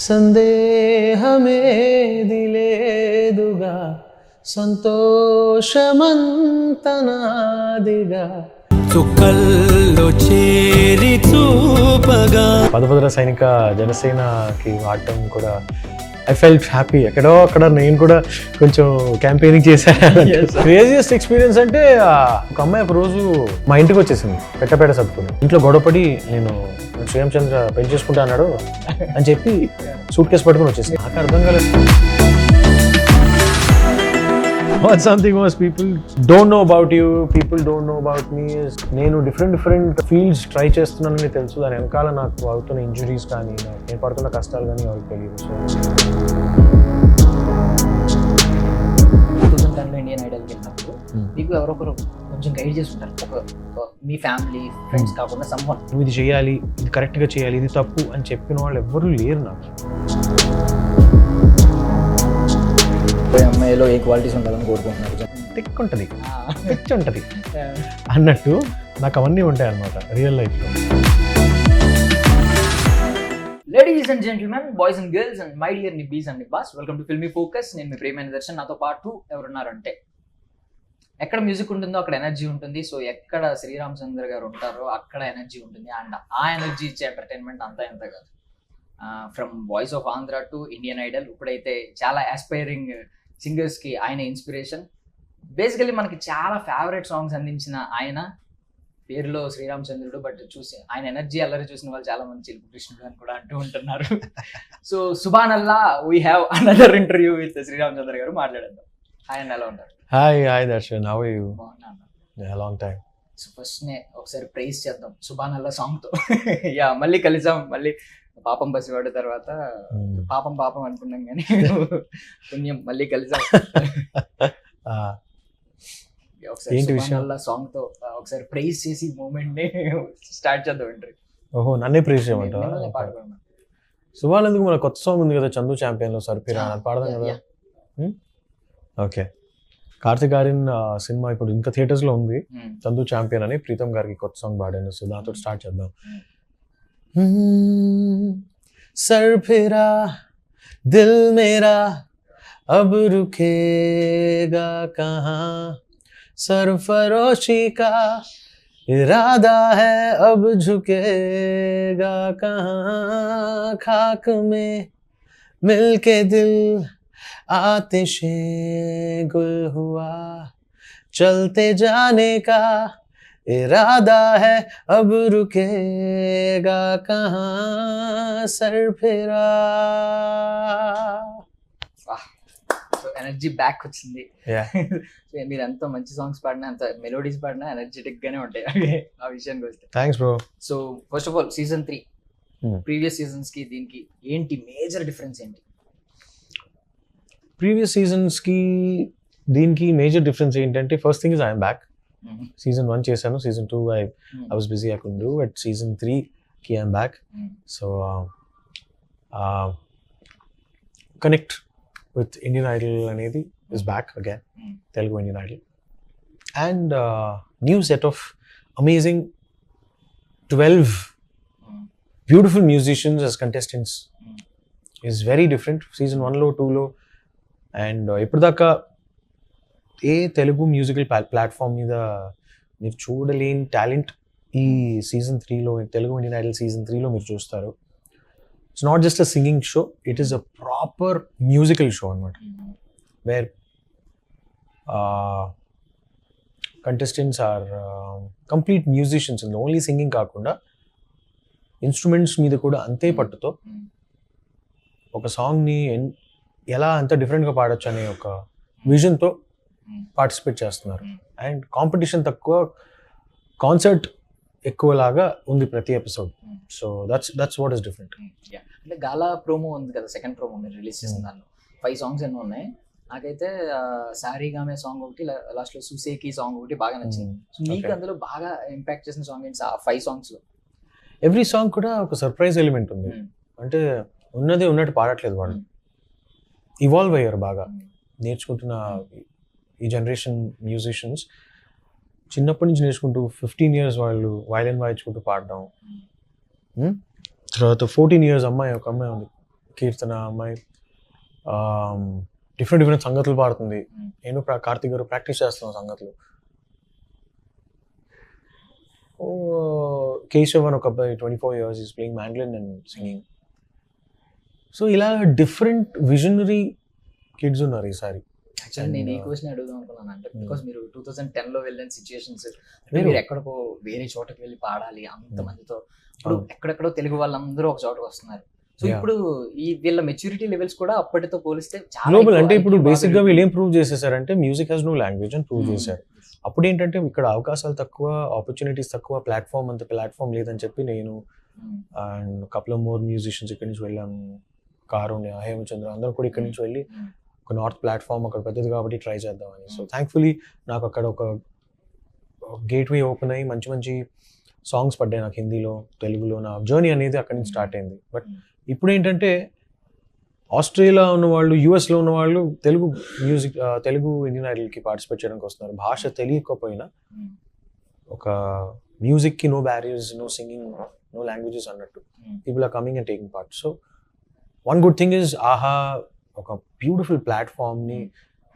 సందేహమేది లేదుగా సంతోషమంతనాదిగా చుక్కల్లో చేరి చూపగా పదభద్ర సైనిక జనసేనకి వాడటం కూడా ఐ ఫెల్ట్ హ్యాపీ. ఎక్కడో అక్కడ నేను కూడా కొంచెం క్యాంపెయినింగ్ చేశాను. క్రేజియస్ట్ ఎక్స్పీరియన్స్ అంటే ఒక అమ్మాయి ఒక రోజు మా ఇంటికి వచ్చేసింది పెట్టపేట సర్దుకుని. ఇంట్లో గొడవపడి నేను శ్రీరామచంద్ర పెళ్లి చేసుకుంటా అన్నాడు అని చెప్పి సూట్ కేసు పట్టుకుని వచ్చేసింది. నాకు అర్థం కాలేదు. What something was people don't know about you, people don't know about me. నేను డిఫరెంట్ ఫీల్డ్స్ ట్రై చేస్తున్నానని తెలుసు. దాని వెనకాల నాకు అవుతున్న ఇంజురీస్ కానీ నేను పడుతున్న కష్టాలు కానీ ఎవరికి తెలియదు. సో 2010లో ఇండియన్ ఐడల్కి వెళ్ళినప్పుడు మీకు ఎవరొకరు కొంచెం గైడ్ చేస్తుంటారు, ఒక మీ ఫ్యామిలీ ఫ్రెండ్స్ కాకుండా సమ్వన్. నువ్వు ఇది చేయాలి, ఇది కరెక్ట్గా చేయాలి, ఇది తప్పు అని చెప్పిన వాళ్ళు ఎవ్వరూ లేరు నాకు. అమ్మాయిలో ఏ క్వాలిటీస్ ఉండాలని కోరుకుంటున్నారు? టిక్ ఉంటుంది, పిచ్ ఉంటుంది అన్నట్టు నాకు అవన్నీ ఉంటాయి అన్నమాట రియల్ లైఫ్లో. Ladies and gentlemen, boys and girls and my dear nibbis and nibbas, welcome to Filmy Focus. నేను మీ ప్రియమైన దర్శన్. నాతో పాటు ఎవరున్నారంటే, ఎక్కడ మ్యూజిక్ ఉంటుందో అక్కడ ఎనర్జీ ఉంటుంది. సో ఎక్కడ శ్రీరామచంద్ర గారు ఉంటారో అక్కడ ఎనర్జీ ఉంటుంది. అండ్ ఆ ఎనర్జీ ఇచ్చే ఎంటర్టైన్మెంట్ అంతా ఎంత కాదు. From voice of Andhra to Indian Idol, ఇప్పుడైతే చాలా ఆస్పైరింగ్ సింగర్స్కి ఆయన ఇన్స్పిరేషన్. బేసికలీ మనకి చాలా ఫేవరెట్ సాంగ్స్ అందించిన ఆయన, పేరులో శ్రీరామచంద్రుడు, బట్ చూసి ఆయన ఎనర్జీ అల్లరి చూసిన వాళ్ళు చాలా మంది చిలుపు కృష్ణుడు అని కూడా అంటూ ఉంటున్నారు. So Subhanallah we have another interview with Sreeramachandra garu. మాట్లాడేద్దాం. ఆయన ఎలా ఉంటారు? Hi Darshan, how are you? బాగున్నాను. Long time. సో ఫస్ట్ ఒకసారి ప్రైజ్ చేద్దాం సుబానల్లా సాంగ్తో. యా, మళ్ళీ కలిసాం. మళ్ళీ పాపం పసివాడు తర్వాత పాపం అనుకున్నాం కానీ పుణ్యం మళ్ళీ కలిసాం. ఏంటి విషయం? సాంగ్ తో ఒకసారి ప్రైజ్ చేసి మూమెంట్ ని స్టార్ట్ చేద్దాం. ఇంటర్వ్యూ. ఓహో, నన్నే ప్రైజ్ చేయమంటావా? సుబానందుకు మన కొత్త సాంగ్ ఉంది కదా, చందు ఛాంపియన్ లో సర్పిరా, అది పాడదాం కదా. ఓకే. కార్తిక్ గారిన్ సినిమా ఇప్పుడు ఇంకా థియేటర్స్ లో ఉంది, చందు ఛాంపియన్ అని. ప్రీతం గారికి కొత్త సాంగ్ పాడాను. సో దాంతో స్టార్ట్ చేద్దాం. सर फिरा दिल मेरा अब रुकेगा कहाँ, सरफरोशी का इरादा है अब झुकेगा कहाँ, खाक में मिलके दिल आतिशे गुल हुआ, चलते जाने का इरादा है अब रुकेगा कहाँ, सर फिरा. ఎనర్జీ బ్యాక్ వచ్చింది. మీరు ఎంత మంచి సాంగ్స్ పాడినా, అంత మెలోడీస్ పాడినా ఎనర్జెటిక్ గానే ఉంటాయి ఆ విషయానికి వస్తే. Thanks bro. So first of all season 3 previous seasons కి దీనికి ఏంటి మేజర్ డిఫరెన్స్ ఏంటి? ప్రీవియస్ సీజన్స్ కి దీనికి మేజర్ డిఫరెన్స్ ఏంటంటే, first thing is I'm back. Season 1 చేశాను, Season 2 I was busy, I couldn't do. But Season 3 ki I'm back. So connect with Indian Idol anedi is back again. Telugu Indian Idol, and new set of amazing 12 beautiful musicians as contestants is very different. Season 1 lo 2 lo and ippudaka ఏ Telugu musical platform మీద మీరు చూడలేని talent ఈ Season 3లో, Telugu Indian Idol Season 3లో మీరు చూస్తారు. It's not just a singing show, it is a proper musical show అనమాట, where contestants are complete musicians. Only singing కాకుండా ఇన్స్ట్రుమెంట్స్ మీద కూడా అంతే పట్టుతో ఒక సాంగ్ని ఎలా అంత డిఫరెంట్గా పాడొచ్చు అనే ఒక విజన్తో పార్టిసిపేట్ చేస్తున్నారు. అండ్ కాంపిటీషన్ తక్కువ, కాన్సర్ట్ ఎక్కువలాగా ఉంది ప్రతి episode. So that's what is different. అంటే గాలా ప్రోమో ఉంది కదా, సెకండ్ ప్రోమో మీరు రిలీజ్ చేసిన దానిలో 5 సాంగ్స్ ఎన్నో ఉన్నాయి. నాకైతే సారీగామే సాంగ్ ఒకటి, లాస్ట్ లో సుసేకి సాంగ్ ఒకటి బాగా నచ్చింది. సో మీకు అందులో బాగా ఇంపాక్ట్ చేసిన సాంగ్ ఏంటి ఆ 5 సాంగ్స్ లో? ఎవ్రీ సాంగ్ కూడా ఒక సర్ప్రైజ్ ఎలిమెంట్ ఉంది. అంటే ఉన్నదే ఉన్నట్టు పాడట్లేదు వాళ్ళు, ఇవాల్వ్ అయ్యారు బాగా. నేర్చుకుంటున్న ఈ జనరేషన్ మ్యూజిషియన్స్ చిన్నప్పటి నుంచి నేర్చుకుంటూ 15 years వాళ్ళు వయలిన్ వాయించుకుంటూ పాడడం. తర్వాత 14 years ఒక అమ్మాయి ఉంది, కీర్తన అమ్మాయి డిఫరెంట్ సంగతులు పాడుతుంది. నేను కార్తీక్ గారు ప్రాక్టీస్ చేస్తున్నాను సంగతులు. కేశవ్ అని ఒక అబ్బాయి 24 years is playing mandolin and singing. So ఇలా డిఫరెంట్ విజనరీ కిడ్స్ ఉన్నారు ఈసారి. యాక్చువల్లీ నేను ఈ క్వశ్చన్ అడుగుదాం అనుకున్నాను, అంటే బికాస్ మీరు 2010లో వెళ్ళిన సిచ్యుయేషన్స్, మీరు ఎక్కడికో వేరే చోటకి వెళ్ళి పాడాలి అంతమందితో. ఇప్పుడు ఎక్కడెక్కడో తెలుగు వాళ్ళందరూ ఒక చోటకి వస్తున్నారు. సో ఇప్పుడు ఈ వీళ్ళ మెచ్యూరిటీ లెవెల్స్ కూడా అప్పటితో పోలిస్తే గ్లోబల్. అంటే ఇప్పుడు బేసిక్ గా వీళ్ళు ఏం ప్రూవ్ చేసేసారంటే మ్యూజిక్ హ్యాస్ నో లాంగ్వేజ్ అని ప్రూవ్ చేశారు. అప్పుడు ఏంటంటే ఇక్కడ అవకాశాలు తక్కువ, ఆపర్చునిటీస్ తక్కువ, ప్లాట్ఫామ్ అంత ప్లాట్ఫామ్ లేదని చెప్పి నేను and couple of more musicians ఇక్కడి నుంచి వెళ్ళాము. కారుణ్య, హేమచంద్ర అందరూ కూడా ఇక్కడి నుంచి వెళ్ళి ఒక నార్త్ ప్లాట్ఫామ్ అక్కడ పెద్దది కాబట్టి ట్రై చేద్దామని. సో థ్యాంక్ఫుల్లీ నాకు అక్కడ ఒక గేట్వే ఓపెన్ అయ్యి మంచి మంచి సాంగ్స్ పడ్డాయి నాకు హిందీలో, తెలుగులో. నా జర్నీ అనేది అక్కడి నుంచి స్టార్ట్ అయింది. బట్ ఇప్పుడు ఏంటంటే ఆస్ట్రేలియా ఉన్న వాళ్ళు, యూఎస్లో ఉన్న వాళ్ళు తెలుగు మ్యూజిక్, తెలుగు ఇండియన్ ఐడల్కి పార్టిసిపేట్ చేయడానికి వస్తున్నారు. భాష తెలియకపోయినా ఒక మ్యూజిక్కి no barriers, no singing, no languages అన్నట్టు people are coming and taking part. So one good thing is Aha ఒక బ్యూటిఫుల్ ప్లాట్ఫామ్ని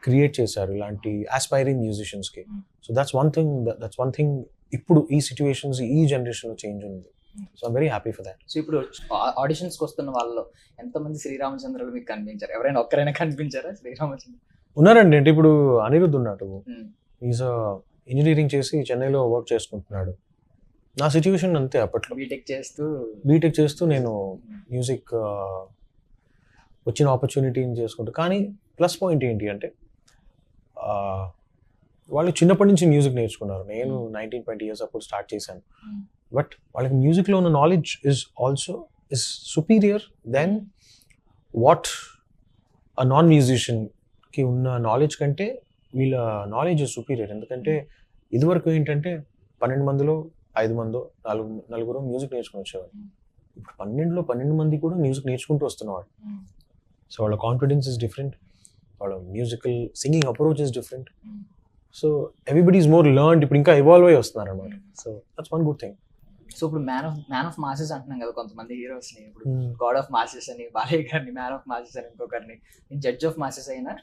క్రియేట్ చేశారు ఇలాంటి ఆస్పైరింగ్ మ్యూజిషియన్స్కి. సో దట్స్ వన్ థింగ్ ఇప్పుడు ఈ సిచ్యువేషన్స్, ఈ జనరేషన్లో చేంజ్ ఉంది. So I'm very happy for that. So ఇప్పుడు ఆడిషన్స్కి వస్తున్న వాళ్ళలో ఎంతమంది శ్రీరామచంద్రలు మీకు కనిపించారు? ఎవరైనా ఒక్కరైనా కనిపించారా శ్రీరామచంద్ర? ఉన్నారండి. అంటే ఇప్పుడు అనిరుద్ధ్ ఉన్నాడు, ఈజ్ ఇంజనీరింగ్ చేసి చెన్నైలో వర్క్ చేసుకుంటున్నాడు. నా సిచ్యువేషన్ అంతే. అప్పట్లో బీటెక్ చేస్తూ నేను మ్యూజిక్ వచ్చిన ఆపర్చునిటీని చేసుకుంటూ. కానీ ప్లస్ పాయింట్ ఏంటి అంటే వాళ్ళు చిన్నప్పటి నుంచి మ్యూజిక్ నేర్చుకున్నారు. నేను 19-20 years అప్పుడు స్టార్ట్ చేశాను. బట్ వాళ్ళకి మ్యూజిక్లో ఉన్న knowledge is superior then what a non మ్యూజిషియన్కి ఉన్న నాలెడ్జ్ కంటే వీళ్ళ నాలెడ్జ్ ఇస్ సుపీరియర్. ఎందుకంటే ఇదివరకు ఏంటంటే 12 మందిలో 5 మందో 4 మ్యూజిక్ నేర్చుకుని వచ్చేవారు. ఇప్పుడు 12 మంది కూడా మ్యూజిక్ నేర్చుకుంటూ వస్తున్నవాడు. సో వాళ్ళ కాన్ఫిడెన్స్ ఇస్ డిఫరెంట్, వాళ్ళ musical singing approach is different. So everybody is more learned. ఇప్పుడు ఇంకా ఇవాల్వ్ అయ్యి వస్తున్నారు అనమాట. So that's one good thing. So ఇప్పుడు మ్యాన్ ఆఫ్ మాసెస్ అంటున్నాం కదా కొంతమంది హీరోస్ని. ఇప్పుడు గాడ్ ఆఫ్ మాసెస్ అని బాలయ్య గారిని, మ్యాన్ ఆఫ్ మాసెస్ అని ఇంకొకరిని, జడ్జ్ ఆఫ్ మాసెస్ అయినా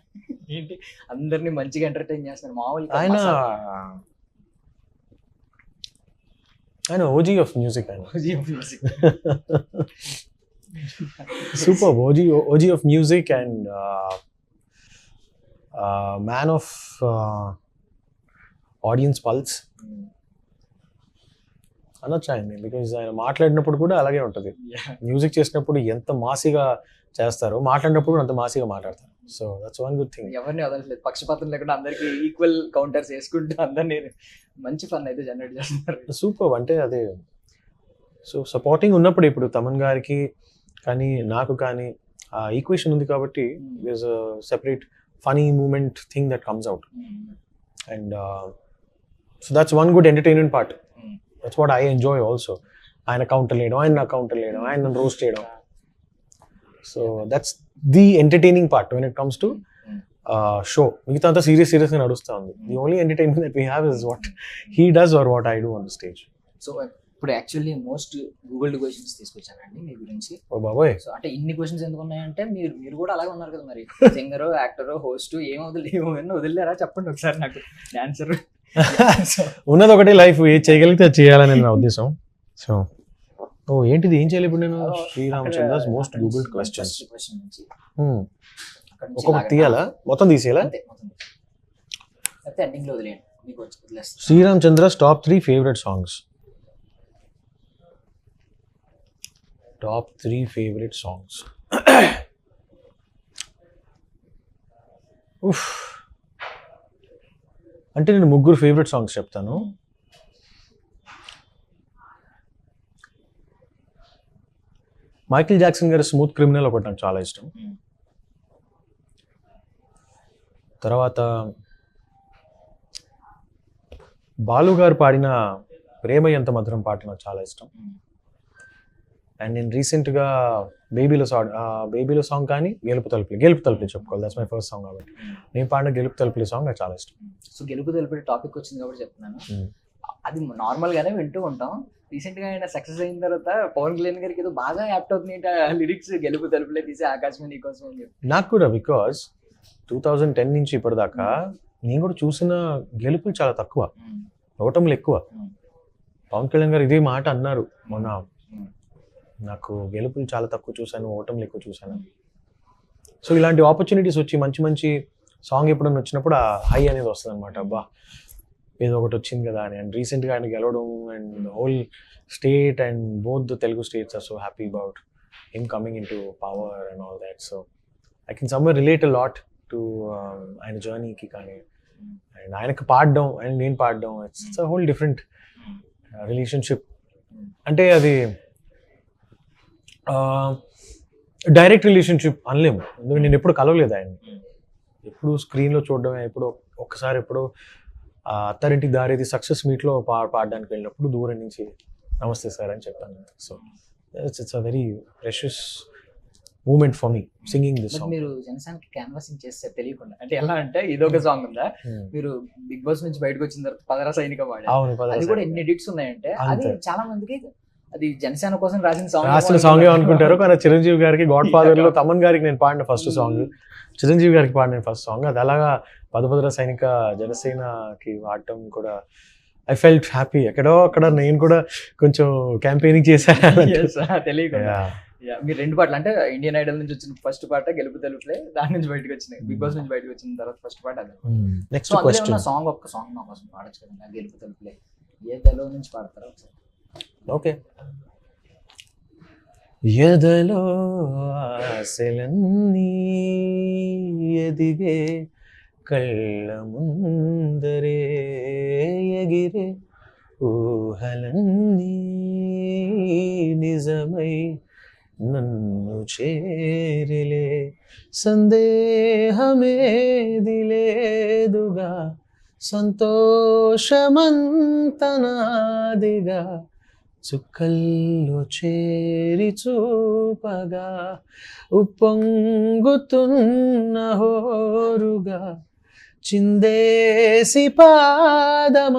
ఏంటి అందరినీ మంచిగా ఎంటర్టైన్ చేస్తున్నారు. మామూలుగా ఆయన OG of music. Super OG of music and man of audience pulse అనొచ్చాయండి. బికాజ్ ఆయన మాట్లాడినప్పుడు కూడా అలాగే ఉంటుంది. మ్యూజిక్ చేసినప్పుడు ఎంత మాసిగా చేస్తారో, మాట్లాడినప్పుడు కూడా అంత మాసిగా మాట్లాడతారు. So that's one good thing. ఎవరిని వదలట్లేదు, పక్షపాతం లేకుండా అందరికి ఈక్వల్ కౌంటర్స్ వేసుకుంటూ అందరినీ మంచి ఫన్ అయితే జనరేట్ చేస్తున్నారు. సూపర్. అంటే అదే సో సపోర్టింగ్ ఉన్నప్పుడు ఇప్పుడు తమన్ గారికి కానీ నాకు కానీ ఆ ఈక్వేషన్ ఉంది కాబట్టి there's a separate funny moment thing that comes out. And so that's one good entertainment part. That's what I enjoy also. ఆయన కౌంటర్ లేయడం, ఆయన నా కౌంటర్ లేయడం, ఆయన రోస్ట్ చేయడం. So that's the entertaining part when it comes to show. మిగతా అంతా సీరియస్గా నడుస్తూ ఉంది. The only entertainment that we have is what he does or what I do on the stage. So ఇప్పుడు యాక్చువల్లీ మోస్ట్ గూగుల్డ్ క్వశ్చన్స్ తీసుకొచ్చానండి మీ గురించి. ఓ బాబోయ్. సో అంటే ఇన్ని క్వశ్చన్స్ ఎందుకు ఉన్నాయంటే మీరు కూడా అలాగే ఉన్నారు కదా మరి. సింగర్, యాక్టర్, హోస్ట్ ఏమో వదిలేరా చెప్పండి ఒకసారి నాకు. డాన్సర్ ఉన్నది ఒకటే లైఫ్, ఏది చేయగలిగితే అది చేయాలని నా ఉద్దేశం. సో ఏంటిది, ఏం చేయాలి ఇప్పుడు నేను? Sreeramachandra's most googled questions. ఒక్కొక్కటి తీయాలా? మొత్తం తీసేయాలా? ఎండింగ్ లో వదిలేయండి, మీకు వదిలేస్తాను. Sreeramachandra's top 3 favourite songs. Top 3 favourite songs. అంటే నేను 3 ఫేవరెట్ సాంగ్స్ చెప్తాను. Michael Jackson garu smooth criminal ఒకటి నాకు చాలా ఇష్టం. తర్వాత బాలు గారు పాడిన ప్రేమ ఎంత మధురం పాట నాకు చాలా ఇష్టం. అండ్ నేను రీసెంట్గా బేబీలో సాంగ్ కానీ గెలుపు తలుపులు చెప్పుకోవాలి. దట్స్ మై ఫస్ట్ సాంగ్ కాబట్టి నేను పాడిన గెలుపు తలుపులు సాంగ్ నాకు చాలా ఇష్టం. సో గెలుపు తలుపులు టాపిక్ వచ్చింది కాబట్టి చెప్తున్నాను. అది నార్మల్గానే వింటూ ఉంటాం. రీసెంట్ గా ఆయన సక్సెస్ అయిన తర్వాత పవన్ కళ్యాణ్ గారికి ఏదో బాగా యాప్ట్ అవుతుంది లిరిక్స్ గెలుపు తలుపులే తీసి ఆకాశమే నీకోసం అని చెప్పి. నాకు కూడా బికాస్ 2010 నుంచి ఇప్పటిదాకా నేను కూడా చూసిన గెలుపులు చాలా తక్కువ, ఓటములు ఎక్కువ. పవన్ కళ్యాణ్ గారు ఇదే మాట అన్నారు మొన్న, నాకు గెలుపులు చాలా తక్కువ చూశాను, ఓటములు ఎక్కువ చూశాను. సో ఇలాంటి ఆపర్చునిటీస్ వచ్చి మంచి మంచి సాంగ్ ఎప్పుడన్నా వచ్చినప్పుడు ఆ హై అనేది వస్తుంది అనమాట. అబ్బా ఏదో ఒకటి వచ్చింది కదా అని. అండ్ రీసెంట్గా ఆయన గెలవడం and whole state and both the Telugu states are so happy about him coming in to power and all that. So I can somewhere relate a lot to ఆయన జర్నీకి. కానీ అండ్ ఆయనకు పాడడం అండ్ నేను పాడడం, it's a whole different relationship. అంటే అది direct relationship అనలేము, ఎందుకంటే నేను ఎప్పుడు కలవలేదు ఆయన్ని. ఎప్పుడు స్క్రీన్లో చూడడమే, ఎప్పుడు ఒక్కసారి ఎప్పుడు అత్తారింటి దారేది సక్సెస్ మీట్లో పాడడానికి వెళ్ళినప్పుడు దూరం నుంచి నమస్తే సార్ అని చెప్పాను. So it's a very precious moment for me singing this song. మీరు జనసేనకి క్యాన్వాసింగ్ చేస్తే తెలియకుండా, అంటే ఎలా అంటే ఇదొక సాంగ్ ఉందా, మీరు బిగ్ బాస్ నుంచి బయటకు వచ్చిన తర్వాత పదరా సైనిక పాడారు. అది కూడా ఎన్ని ఎడిట్స్ ఉన్నాయంటే అది చాలా మందికి అది జనసేన కోసం రాసిన సాంగ్ అనుకుంటారు. కానీ చిరంజీవి గారికి గాడ్ ఫాదర్ లో తమన్ గారికి నేను పాడిన ఫస్ట్ సాంగ్, చిరంజీవి గారికి పాడిన ఫస్ట్ సాంగ్. అది అలాగా పదపదర సైనిక జనసేనకి వాడటం కూడా ఐ ఫెల్ట్ హ్యాపీ. ఎక్కడో అక్కడ నేను కూడా కొంచెం క్యాంపెయినింగ్ చేశాను తెలియకుండా. మీరు రెండు పాటలు అంటే ఇండియన్ ఐడల్ నుంచి వచ్చిన ఫస్ట్ పాట గెలుపు తెలుపులే, దాని నుంచి బయటకు వచ్చినాయి. బిగ్ బాస్ నుంచి బయటకు వచ్చిన తర్వాత ఫస్ట్ పాట అదే. నెక్స్ట్ క్వశ్చన్ సాంగ్, ఒక్క సాంగ్ నా కోసం పాడచ్చు కదా, గెలుపు తెలుపులే. ఏ దలో నుంచి పాడతారా ఒకసారి? ఓకే. ఎదలో ఆశలన్నీ ఎదిగే కళ్ళ ముందరే ఎగిరే ఊహలన్నీ నిజమై నన్ను చేరిలే సందేహమేది లేదుగా సంతోషమంతనాదిగా చుక్కల్లో చేరి చూపగా ఉప్పొంగుతున్న హోరుగా చిందేసి పాదమాడగా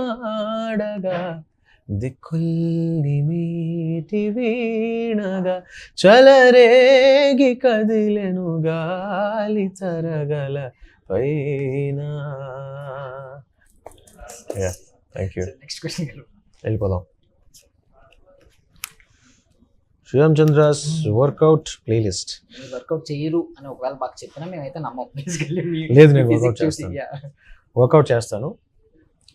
దిక్కుల్ని మీటి వీణగా చలరేగి కదిలెను గాలి తరగల పైన. Thank you. నెక్స్ట్ క్వశ్చన్ వెళ్ళిపోదాం. Sriram Chandra's workout playlist. Workout చేయరు అని ఒకవేళ బాగా చెప్పినా మేమైతే నమ్మం. లేదు, నేను వర్కౌట్ చేస్తాను, వర్కౌట్ చేస్తాను.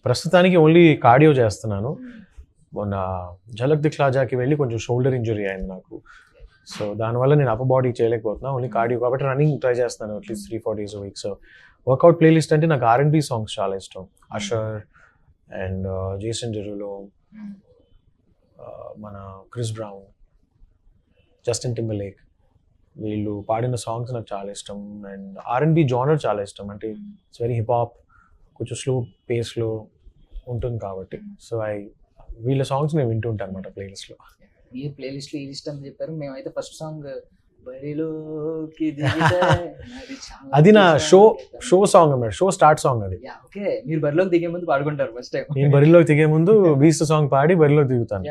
ప్రస్తుతానికి ఓన్లీ కార్డియో చేస్తున్నాను. మొన్న ఝలక్ దిఖ్లాజాకి వెళ్ళి కొంచెం షోల్డర్ ఇంజురీ అయింది నాకు. సో దానివల్ల నేను అప్పర్ బాడీ చేయలేకపోతున్నా, ఓన్లీ కార్డియో. కాబట్టి రన్నింగ్ ట్రై చేస్తాను at least 3-4 days a week. So workout playlist అంటే నాకు R&B సాంగ్స్ చాలా ఇష్టం. అషర్ అండ్ జేసన్ జెరులో, మన క్రిస్ బ్రౌన్, జస్టిన్ టింబర్లేక్, వీళ్ళు పాడిన సాంగ్స్ నాకు చాలా ఇష్టం. అండ్ R&B జానర్ చాలా ఇష్టం. అంటే ఇట్స్ వెరీ హిప్ హాప్, కొంచెం స్లో పేస్లో ఉంటుంది కాబట్టి. సో వీళ్ళ సాంగ్స్ నేను వింటూ ఉంటాను అనమాట ప్లేలిస్ట్లో. మీరు ప్లేలిస్ట్లో ఇది ఇష్టం చెప్పారు, మేమైతే ఫస్ట్ సాంగ్ అది నా షో సాంగ్ అన్నమాట, షో స్టార్ట్ సాంగ్ అది. ఓకే, మీరు బరిలోకి దిగే ముందు పాడుకుంటారు ఫస్ట్ టైం. నేను బరిలోకి దిగే ముందు బీస్ట్ సాంగ్ పాడి బరిలోకి దిగుతాను.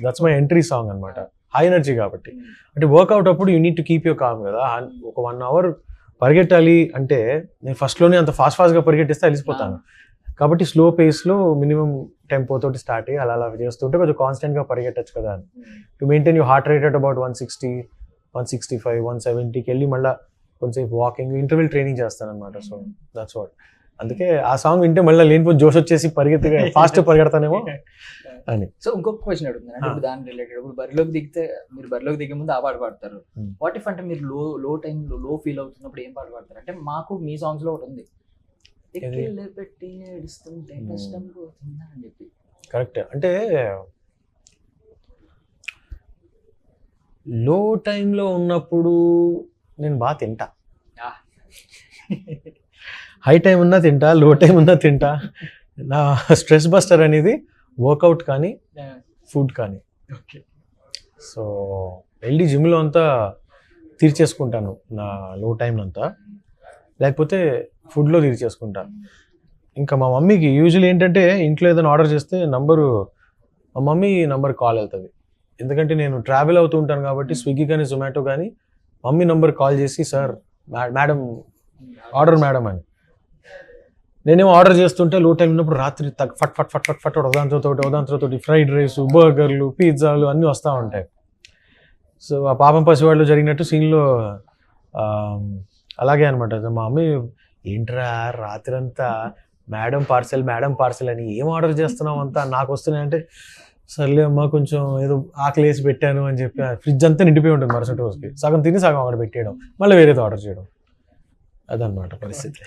దట్స్ మై ఎంట్రీ సాంగ్ అనమాట. హై ఎనర్జీ కాబట్టి. అంటే వర్కౌట్ అప్పుడు you need to keep your calm కదా. ఒక 1 hour పరిగెట్టాలి అంటే నేను ఫస్ట్లోనే అంత ఫాస్ట్గా పరిగెట్టిస్తే అలిసిపోతాను. కాబట్టి స్లో పేస్లో మినిమం టెంపో తోటి స్టార్ట్ అయ్యి అలా చేస్తుంటే కొంచెం కాన్స్టెంట్గా పరిగెట్టచ్చు కదా అని. To maintain your heart rate at about 160, 165, 170కి వెళ్ళి మళ్ళీ కొంచెంసేపు వాకింగ్, ఇంటర్వెల్ ట్రైనింగ్ చేస్తాను అనమాట. So that's what. అందుకే ఆ సాంగ్ వింటే మళ్ళీ లేనిపోతే జోష్ వచ్చేసి పరిగెత్తుగా ఫాస్ట్ పరిగెడతానేమో అని. సో ఇంకొక క్వశ్చన్ అడుగుతుంది, అంటే ఇప్పుడు దాని రిలేటెడ్. ఇప్పుడు బరిలోకి దిగితే, మీరు బరిలోకి దిగే ముందు ఆ పాట పాడతారు. వాట్ ఇఫ్ అంటే మీరు లో టైంలో లో ఫీల్ అవుతున్నప్పుడు ఏం పాట పాడతారు? అంటే మాకు మీ సాంగ్స్ లో ఒకటి ఉంది, పెట్టి ఏడుస్తుంటే కష్టం పోతుందా అని చెప్పి. కరెక్ట్. అంటే లో టైంలో ఉన్నప్పుడు నేను బాగా తింటా. హై టైం ఉన్నా తింటా, లో టైం ఉన్నా తింటా. నా స్ట్రెస్ బస్టర్ అనేది వర్కౌట్ కానీ ఫుడ్ కానీ. సో వెళ్ళి జిమ్లో అంతా తీర్చేసుకుంటాను నా లో టైం అంతా, లేకపోతే ఫుడ్లో తీర్చేసుకుంటాను. ఇంకా మా మమ్మీకి యూజువల్ ఏంటంటే ఇంట్లో ఏదైనా ఆర్డర్ చేస్తే నంబరు మా మమ్మీ నంబర్ కాల్ వెళ్తుంది, ఎందుకంటే నేను ట్రావెల్ అవుతూ ఉంటాను కాబట్టి స్విగ్గీ కానీ జొమాటో కానీ మమ్మీ నంబర్ కాల్ చేసి సార్ మేడం ఆర్డర్ మేడం అని. నేనేమో ఆర్డర్ చేస్తుంటే లో టైం ఉన్నప్పుడు రాత్రి ఫట్ ఫట్ ఫట్ ఫట్ ఫట్ ఉదాంతరతోటి ఫ్రైడ్ రైస్, బర్గర్లు, పిజ్జాలు అన్నీ వస్తూ ఉంటాయి. సో ఆ పాపం పసివాళ్ళు జరిగినట్టు సీన్లో అలాగే అనమాట. మా మమ్మీ ఏంట్రా రాత్రి అంతా మేడం పార్సెల్ అని ఏం ఆర్డర్ చేస్తున్నావు అంతా నాకు వస్తున్నాయంటే, సర్లే అమ్మ కొంచెం ఏదో ఆకలి వేసి పెట్టాను అని చెప్పి ఫ్రిడ్జ్ అంతా నిండిపోయి ఉంటుంది మరుసటి రోజుకి, సగం తిని సగం అక్కడ పెట్టేయడం, మళ్ళీ వేరేది ఆర్డర్ చేయడం, అదనమాట పరిస్థితి.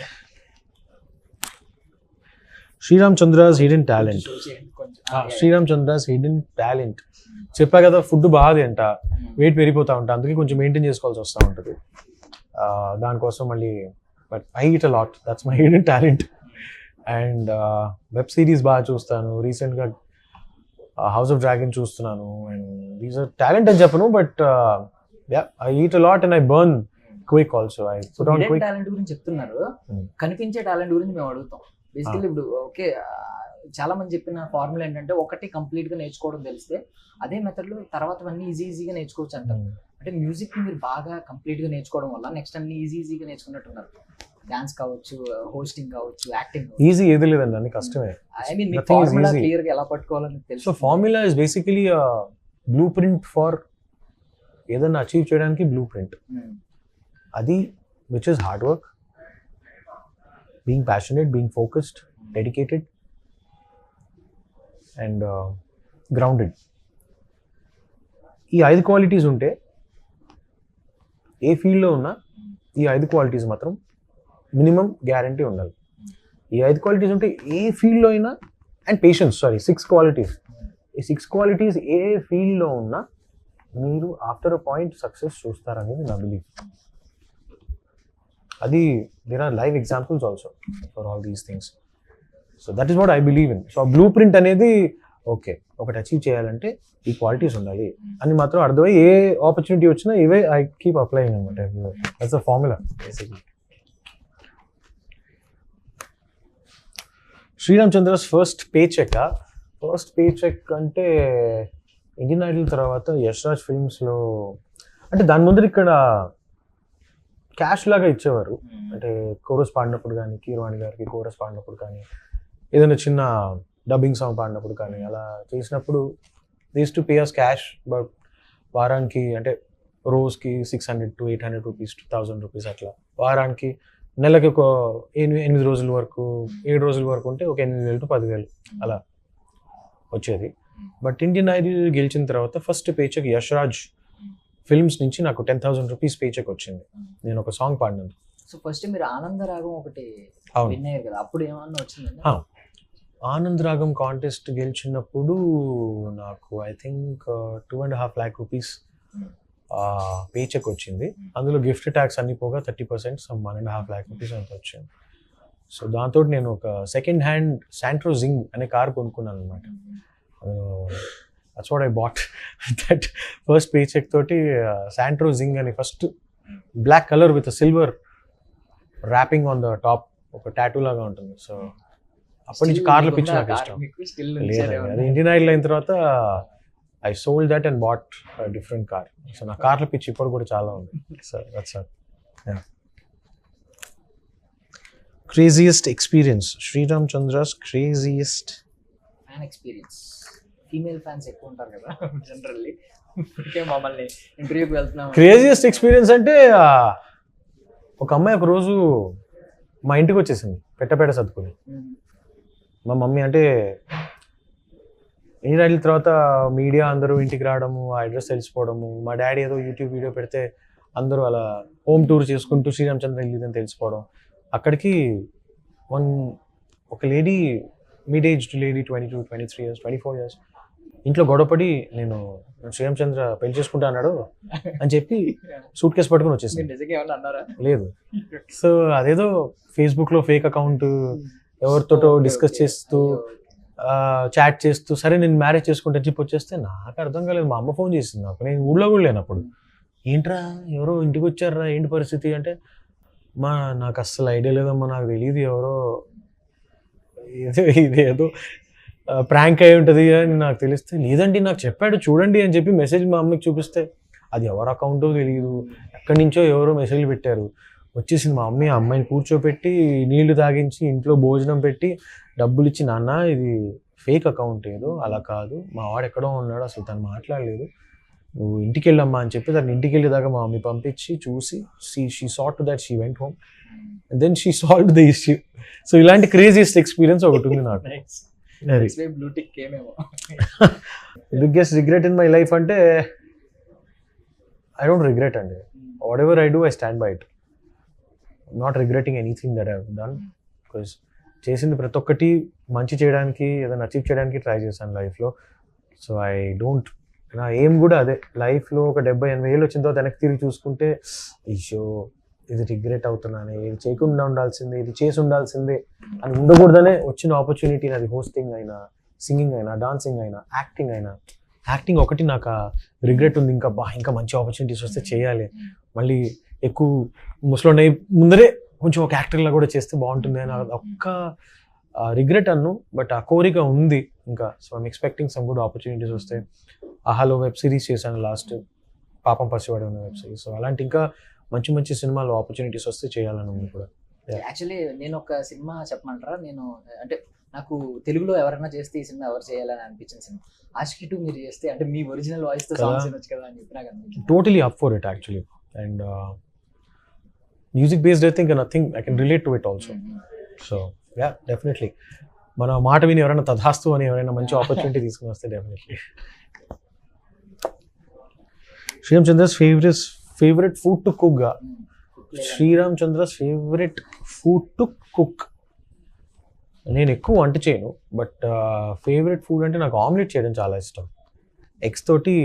Sriram Chandra's hidden talent. Sriram Chandra's hidden talent చెప్పా కదా, ఫుడ్ బాగా తింటా, వెయిట్ పెరిగిపోతూ ఉంటా, అందుకే కొంచెం మెయింటైన్ చేసుకోవాల్సి వస్తూ ఉంటుంది. దానికోసం మళ్ళీ but I eat a lot, that's my hidden talent. And web series బాగా చూస్తాను, రీసెంట్గా హౌస్ ఆఫ్ డ్రాగన్ చూస్తున్నాను. అండ్ దీస్ ఆర్ టాలెంట్ అని చెప్పను, but I eat a lot and I burn quick also. I put on quick. Talent గురించి చెప్తున్నారు, కనిపించే talent గురించి మేము అడుగుతాం. బేసికల్లీ ఇప్పుడు ఓకే, చాలా మంది చెప్పిన ఫార్ములా ఏంటంటే ఒకటి కంప్లీట్ గా నేర్చుకోవడం తెలిస్తే అదే మెథడ్ లో తర్వాత అన్ని ఈజీగా నేర్చుకోవచ్చు అంటారు. అంటే మ్యూజిక్ మీరు బాగా కంప్లీట్ గా నేర్చుకోవడం వల్ల నెక్స్ట్ అన్ని ఈజీగా నేర్చుకున్నట్టున్నారు. డాన్స్ కావచ్చు, హోస్టింగ్ కావచ్చు, యాక్టింగ్ ఈజీ ఏది లేదండి, అన్ని కష్టమే. ఐ మీన్ ఫార్ములా క్లియర్ గా ఎలా పట్టుకోవాలని తెలుసు. So formula is basically blue print for ఏదైనా అచీవ్ చేయడానికి బ్లూ ప్రింట్. అది which is hard work, being passionate, being focused, dedicated and grounded. ఈ 5 క్వాలిటీస్ ఉంటే ఏ ఫీల్డ్లో ఉన్నా ఈ 5 క్వాలిటీస్ మాత్రం మినిమం గ్యారంటీ ఉండాలి. ఈ 5 క్వాలిటీస్ ఉంటే ఏ ఫీల్డ్లో అయినా, అండ్ పేషెన్స్, 6 క్వాలిటీస్. ఈ 6 క్వాలిటీస్ ఏ ఫీల్డ్లో ఉన్నా మీరు ఆఫ్టర్ అ పాయింట్ సక్సెస్ చూస్తారనేది నా బిలీఫ్. అది there are live examples also for all these things. So that is what I believe in. So blueprint అనేది ఓకే, ఒకటి అచీవ్ చేయాలంటే ఈ క్వాలిటీస్ ఉండాలి అని మాత్రం అర్థమై ఏ ఆపర్చునిటీ వచ్చినా ఇవే ఐ కీప్ అప్లైయింగ్ అనమాట. That's the formula basically. Sriram Chandra's first paycheck అంటే ఇండియన్ ఐడల్ తర్వాత యష్ రాజ్ ఫిల్మ్స్లో, అంటే దాని ముందర ఇక్కడ క్యాష్ లాగా ఇచ్చేవారు. అంటే కోరస్ పాడినప్పుడు కానీ, కీరవాణి గారికి కోరస్ పాడినప్పుడు కానీ, ఏదైనా చిన్న డబ్బింగ్ సాంగ్ పాడినప్పుడు కానీ అలా చేసినప్పుడు these two pay us cash. But వారానికి అంటే రోజుకి 600 to 800 రూపీస్ to 1000 రూపీస్ అట్లా, వారానికి నెలకి ఒక 8 రోజుల వరకు 7 రోజుల వరకు ఉంటే ఒక 8000 to 10,000 అలా వచ్చేది. బట్ ఇండియన్ ఐడల్ గెలిచిన తర్వాత first paycheck Yash Raj films నుంచి నాకు 10,000 రూపీస్ పే చెక్ వచ్చింది, నేను ఒక సాంగ్ పాడినందుకు. సో ఫస్ట్ మీరు ఆనందరాగం ఒకటి విన్ అయ్యారు కదా, అప్పుడు ఏమన్నా వచ్చిందండి? ఆనందరాగం కాంటెస్ట్ గెలిచినప్పుడు నాకు I think 2.5 lakh rupees paycheck వచ్చింది. అందులో గిఫ్ట్ ట్యాక్స్ అన్ని పోగా 30%, సమ్ 1.5 lakh రూపీస్ అంత వచ్చింది. సో దాంతో నేను ఒక సెకండ్ హ్యాండ్ శాంట్రో జింగ్ అనే కార్ కొనుక్కున్నాను అనమాట. That's what I bought. That first paycheck తోటి శాంట్రో జింగ్ అని first black colour with silver wrapping on the top, ఒక టాటూ లాగా ఉంటుంది. సో అప్పటి నుంచి కార్ల పిచ్చి నాకు ఇష్టం. అది ఇండియన్ ఐడల్ అయిన తర్వాత I sold that and bought different car. సో నా కార్ల పిచ్చి ఇప్పుడు కూడా చాలా ఉంది. So that's it. Craziest experience, Sriram Chandra's craziest fan experience. Female fans ఎక్కువ ఉంటారు కదా జనరల్లీ, మమ్మల్ని ఇంటర్వ్యూకి వెళ్తున్నాం. క్రేజియస్ట్ ఎక్స్పీరియన్స్ అంటే ఒక అమ్మాయి ఒక రోజు మా ఇంటికి వచ్చేసింది పెట్ట సర్దుకుని. మా మమ్మీ అంటే ఇండియన్ ఐడల్ తర్వాత మీడియా అందరూ ఇంటికి రావడము, ఆ అడ్రస్ తెలిసిపోవడము, మా డాడీ ఏదో యూట్యూబ్ వీడియో పెడితే అందరూ అలా హోమ్ టూర్ చేసుకుంటూ శ్రీరామ్ చంద్ర వెళ్ళిందని తెలిసిపోవడం. అక్కడికి ఒక lady, mid aged lady, 22, 23 years, 24 years, ఇంట్లో గొడవపడి నేను శ్రీరామ్ చంద్ర పెళ్లి చేసుకుంటా అన్నాడు అని చెప్పి సూట్ కేసు పట్టుకుని వచ్చేసింది. లేదు. సో అదేదో ఫేస్బుక్లో ఫేక్ అకౌంట్ ఎవరితోటో డిస్కస్ చేస్తూ చాట్ చేస్తూ సరే నేను మ్యారేజ్ చేసుకుంటే చెప్పి వచ్చేస్తే నాకు అర్థం కాలేదు. మా అమ్మ ఫోన్ చేసింది నాకు, నేను ఊళ్ళో కూడా లేనప్పుడు. ఏంట్రా ఎవరో ఇంటికి వచ్చారా, ఏంటి పరిస్థితి అంటే, నాకు అస్సలు ఐడియా లేదమ్మా, నాకు తెలియదు ఎవరో, ఇదేదో ప్రాంక్ అయి ఉంటుంది అని నాకు తెలిస్తే, లేదండి నాకు చెప్పాడు చూడండి అని చెప్పి మెసేజ్ మా అమ్మకి చూపిస్తే అది ఎవరు అకౌంటో తెలియదు, ఎక్కడి నుంచో ఎవరో మెసేజ్లు పెట్టారు. వచ్చేసింది మా అమ్మ, ఆ అమ్మాయిని కూర్చోపెట్టి నీళ్లు తాగించి ఇంట్లో భోజనం పెట్టి డబ్బులు ఇచ్చి, నాన్న ఇది ఫేక్ అకౌంట్ ఏదో, అలా కాదు, మా వాడు ఎక్కడో ఉన్నాడు, అసలు తను మాట్లాడలేదు, నువ్వు ఇంటికి వెళ్ళమ్మా అని చెప్పి తను ఇంటికి వెళ్ళేదాకా మా మమ్మీ పంపించి చూసి she sat to that she went home and then she solved the issue. So ఇలాంటి క్రేజియస్ట్ ఎక్స్పీరియన్స్ ఒకటి ఉంది నాకు. బ్లూటిక్ ఏమేమో biggest regret in my life అంటే ఐ డోంట్ రిగ్రెట్ అండి. Whatever I do I stand by it. Not regretting anything that I have done, because చేసింది ప్రతి ఒక్కటి మంచి చేయడానికి, ఏదైనా అచీవ్ చేయడానికి ట్రై చేశాను లైఫ్లో. సో ఐ డోంట్, నా ఏం కూడా అదే, లైఫ్లో ఒక 70-80 ఏళ్ళు వచ్చిన తర్వాత వెనక్కి తిరిగి చూసుకుంటే అయ్యో ఇది రిగ్రెట్ అవుతున్నానే, ఇది చేయకుండా ఉండాల్సిందే, ఇది చేసి ఉండాల్సిందే అని ఉండకూడదనే వచ్చిన ఆపర్చునిటీ. అది హోస్టింగ్ అయినా, సింగింగ్ అయినా, డాన్సింగ్ అయినా, యాక్టింగ్ అయినా. యాక్టింగ్ ఒకటి నాకు రిగ్రెట్ ఉంది, ఇంకా మంచి ఆపర్చునిటీస్ వస్తే చేయాలి, మళ్ళీ ఎక్కువ ముసలోనే ముందరే కొంచెం ఒక యాక్టర్లా కూడా చేస్తే బాగుంటుంది అని ఒక్క రిగ్రెట్ అన్ను. బట్ ఆ కోరిక ఉంది ఇంకా. So I'm expecting some good opportunities వస్తాయి. ఆహాలో వెబ్ సిరీస్ చేశాను లాస్ట్, పాపం పసివాడు అనే వెబ్ సిరీస్. సో అలాంటి ఇంకా మంచి మంచి సినిమాలు ఆపర్చునిటీస్ వస్తే చేయాలని ఉంది కూడా. యాక్చువల్లీ నేను ఒక సినిమా చెప్పమంటారా, నేను అంటే నాకు తెలుగులో ఎవరైనా చేస్తే ఈ సినిమా ఎవరు చేయాలని అనిపించిన సినిమా ఆషికీ 2 మీరు చేస్తే, అంటే మీ ఒరిజినల్ వాయిస్ తో సాంగ్స్ వినొచ్చు కదా అని చెప్పి నాకు అనిపించింది. Totally up for it actually. And music based అయితే ఇంకా nothing, I can relate to it also. So yeah, definitely మన మాట విని ఎవరైనా తథాస్తు అని ఎవరైనా మంచి ఆపర్చునిటీ తీసుకుని వస్తే definitely. Sreeram Chandra's favourite food to cook గా, Sreeram Chandra's favourite food to cook. నేను ఎక్కువ వంట చేయను, బట్ ఫేవరెట్ ఫుడ్ అంటే నాకు ఆమ్లెట్ చేయడం చాలా ఇష్టం. ఎగ్స్ తోటి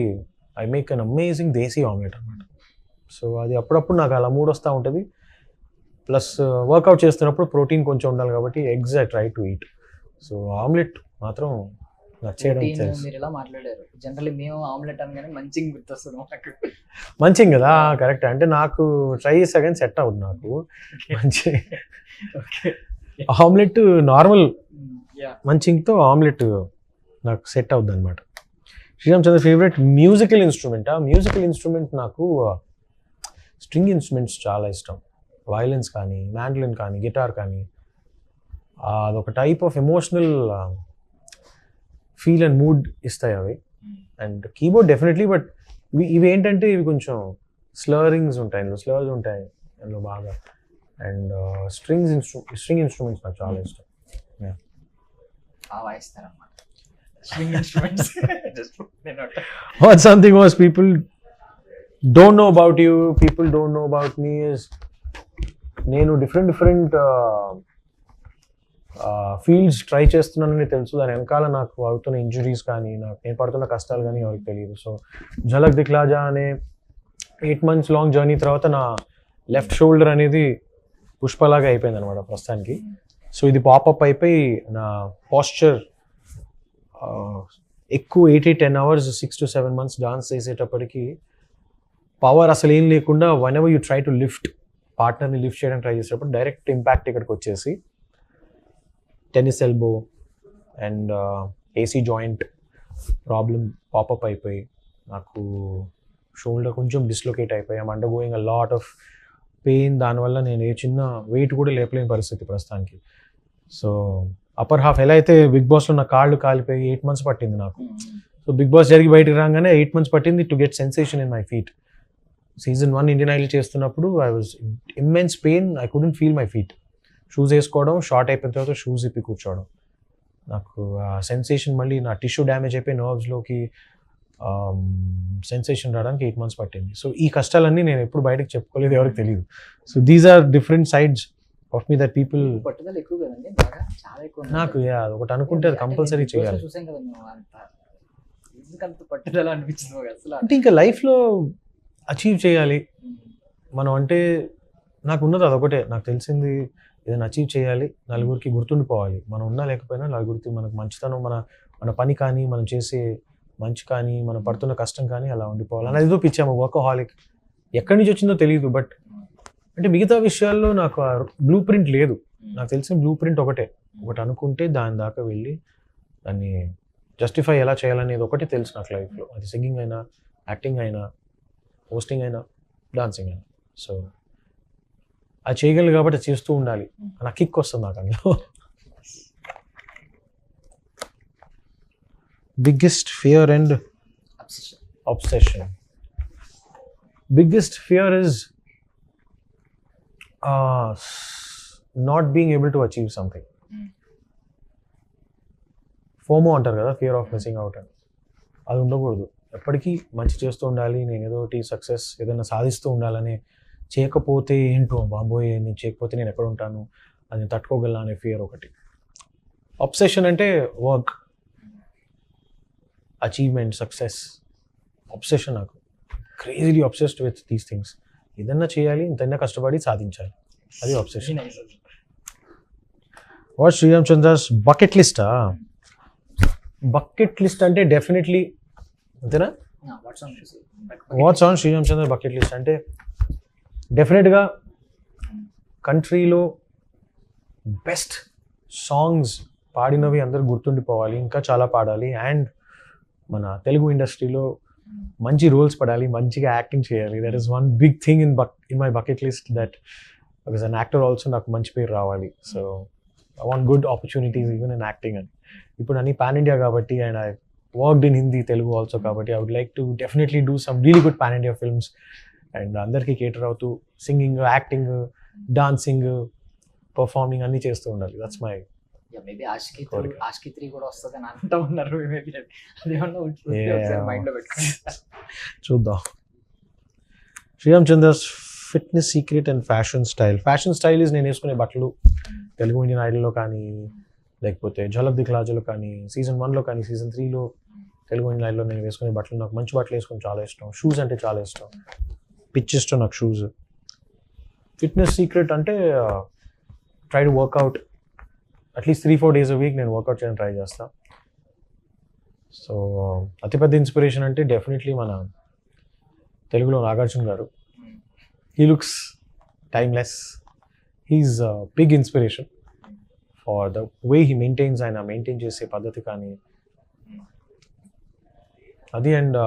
I make an amazing desi omelette అనమాట. సో అది అప్పుడప్పుడు నాకు అలా మూడ్ వస్తూ ఉంటుంది. ప్లస్ వర్కౌట్ చేస్తున్నప్పుడు ప్రోటీన్ కొంచెం ఉండాలి కాబట్టి eggs I try to eat. So omelette మాత్రం నచ్చేయడం తెలుసు. మీరు ఇలా మాట్లాడారు, జనరల్లీ మేము ఆమ్లెట్ అనగానే మంచిగా గుర్తొస్తుంది నాకు. మంచిగా కదా, కరెక్ట్. అంటే నాకు ట్రై చేసా కానీ సెట్ అవ్వదు నాకు మంచి ఆమ్లెట్. నార్మల్ మంచితో ఆమ్లెట్ నాకు సెట్ అవుద్ది అనమాట. Sreeram Chandra favourite musical instrument. Musical instrument నాకు స్ట్రింగ్ ఇన్స్ట్రుమెంట్స్ చాలా ఇష్టం. వయలిన్స్ కానీ, మ్యాండలిన్ కానీ, గిటార్ కానీ. అదొక type of emotional feel and mood ఇస్తాయి అవి. అండ్ కీబోర్డ్ డెఫినెట్లీ, బట్ ఇవి ఏంటంటే ఇవి కొంచెం స్లర్స్ ఉంటాయి అందులో బాగా. అండ్ స్ట్రింగ్ ఇన్స్ట్రుమెంట్స్ నాకు చాలా ఇష్టం. What something was people don't know about you, people don't know about me is నేను డిఫరెంట్ ఫీల్డ్స్ ట్రై చేస్తున్నానని తెలుసు. దాని వెనకాల నాకు అవుతున్న ఇంజురీస్ కానీ, నేను పడుతున్న కష్టాలు కానీ ఎవరికి తెలియదు. సో ఝలక్ దిఖ్లాజా అనే 8 months లాంగ్ జర్నీ తర్వాత నా లెఫ్ట్ షోల్డర్ అనేది పుష్పలాగా అయిపోయింది అనమాట ప్రస్తుతానికి. సో ఇది పాపప్ అయిపోయి నా పాస్చర్ ఎక్కువ 8-10 hours 6 to 7 months డాన్స్ చేసేటప్పటికి పవర్ అసలు ఏం లేకుండా whenever you try to lift, పార్ట్నర్ని లిఫ్ట్ చేయడానికి ట్రై చేసేటప్పుడు డైరెక్ట్ ఇంపాక్ట్ ఇక్కడికి వచ్చేసి tennis elbow and AC joint problem pop up అయిపోయి నాకు షోల్డర్ కొంచెం డిస్లొకేట్ అయిపోయి I'm undergoing a lot of pain. దానివల్ల నేను ఏ చిన్న వెయిట్ కూడా లేపలేని పరిస్థితి ప్రస్తుతానికి. సో అప్పర్ హాఫ్ ఎలా అయితే బిగ్ బాస్లో నా కాళ్ళు కాలిపోయి 8 months పట్టింది నాకు. సో బిగ్ బాస్ జరిగి బయటకు రాగానే 8 months పట్టింది to get sensation in my feet. Season 1 Indian Idol చేస్తున్నప్పుడు I was immense pain, I couldn't feel my feet. Shoes వేసుకోవడం, షార్ట్ అయిపోయిన తర్వాత షూస్ ఇప్పి కూర్చోవడం, నాకు ఆ సెన్సేషన్ మళ్ళీ నా టిష్యూ డ్యామేజ్ అయిపోయి నర్వ్స్లోకి సెన్సేషన్ రావడానికి 8 months పట్టింది. సో ఈ కష్టాలన్నీ నేను ఎప్పుడు బయటకు చెప్పుకోలేదు, ఎవరికి తెలియదు. So these are different sides of me that people. పట్టుదల ఎక్కువ కదండి, బాగా చాలా ఎక్కువ నాకు ఒకటి అనుకుంటే అది కంపల్సరీ చేయాలి. చూసాం కదా మేము, అంత పట్టుదల అనిపించింది అసలు. అంటే ఇంకా లైఫ్లో అచీవ్ చేయాలి మనం అంటే నాకు ఉన్నది అదొకటే. నాకు తెలిసింది ఏదైనా అచీవ్ చేయాలి, నలుగురికి గుర్తుండిపోవాలి. మనం ఉన్నా లేకపోయినా నలుగురికి మనకు మంచితనం, మన పని కానీ, మనం చేసే మంచి కానీ, మనం పడుతున్న కష్టం కానీ అలా ఉండిపోవాలి. అని ఏదో పిచ్చాము వర్కహాలిక్, ఎక్కడి నుంచి వచ్చిందో తెలియదు. బట్ అంటే మిగతా విషయాల్లో నాకు బ్లూ ప్రింట్ లేదు. నాకు తెలిసిన బ్లూ ప్రింట్ ఒకటే, ఒకటి అనుకుంటే దాని దాకా వెళ్ళి దాన్ని జస్టిఫై ఎలా చేయాలనేది ఒకటి తెలుసు నాకు లైఫ్లో. అది సింగింగ్ అయినా, యాక్టింగ్ అయినా, హోస్టింగ్ అయినా, డాన్సింగ్ అయినా. సో అది చేయగలను కాబట్టి చేస్తూ ఉండాలి. నాకు కిక్ వస్తుంది నాకు అందులో. Biggest fear and obsession. Biggest fear is not being able to achieve something. FOMO అంటారు కదా, ఫియర్ ఆఫ్ మిస్సింగ్ అవుట్ అని. అది ఉండకూడదు. ఎప్పటికీ మంచి చేస్తూ ఉండాలి. నేను ఏదో ఒకటి సక్సెస్ ఏదైనా సాధిస్తూ ఉండాలని, చేయకపోతే ఏంటో బాబోయే నేను చేయకపోతే నేను ఎక్కడ ఉంటాను, అది తట్టుకోగలను అనే ఫియర్ ఒకటి. అబ్సెషన్ అంటే వర్క్, అచీవ్మెంట్, సక్సెస్. అబ్సెషన్ నాకు crazily obsessed with these things. ఏదన్నా చేయాలి, ఇంతైనా కష్టపడి సాధించాలి, అది obsession. What Sreeram Chandra's bucket లిస్టా? బకెట్ లిస్ట్ అంటే డెఫినెట్లీ అంతేనా? What's on Sreeram Chandra bucket list అంటే డెఫినెట్గా కంట్రీలో బెస్ట్ సాంగ్స్ పాడినవి అందరూ గుర్తుండిపోవాలి, ఇంకా చాలా పాడాలి. అండ్ మన తెలుగు ఇండస్ట్రీలో మంచి రోల్స్ పడాలి, మంచిగా యాక్టింగ్ చేయాలి. That is one big thing in my bucket list. That because an actor also నాకు మంచి పేరు రావాలి. So I want good opportunities even in acting. అని ఇప్పుడు అన్ని పాన్ ఇండియా కాబట్టి, and I worked in Hindi, Telugu also కాబట్టి, I would like to definitely do some really good pan India films and అందరికీ కేటర్ అవుతూ సింగింగ్, యాక్టింగ్, డాన్సింగ్, పర్ఫార్మింగ్ అన్నీ చేస్తూ ఉండాలి. దట్స్ మై మేబీ ఆష్కి 3 కూడా వస్తుంది అని అంటూ ఉన్నారు. మైండ్ లో పెట్టుకుని చూద్దాం. Sriram Chandra's fitness secret and fashion style. Fashion style is నేను వేసుకునే బట్టలు. తెలుగు ఇండియన్ ఐడల్లో కానీ, లేకపోతే ఝలక్ దిఖ్లాజలో కానీ, సీజన్ 1లో కానీ, సీజన్ 3లో తెలుగు ఇండియన్ ఐడల్లో నేను వేసుకునే బట్టలు. నాకు మంచి బట్టలు వేసుకొని చాలా ఇష్టం. షూస్ అంటే చాలా ఇష్టం, పిచ్ ఇష్టం నాకు షూస్. ఫిట్నెస్ సీక్రెట్ అంటే try to workout at least 3-4 days a week నేను వర్కౌట్ చేయడానికి ట్రై చేస్తాను. సో అతిపెద్ద ఇన్స్పిరేషన్ అంటే డెఫినెట్లీ మన తెలుగులో Nagarjuna garu. He looks timeless. He is big inspiration for the way he maintains, ఆయన మెయింటైన్ చేసే పద్ధతి కానీ అది. And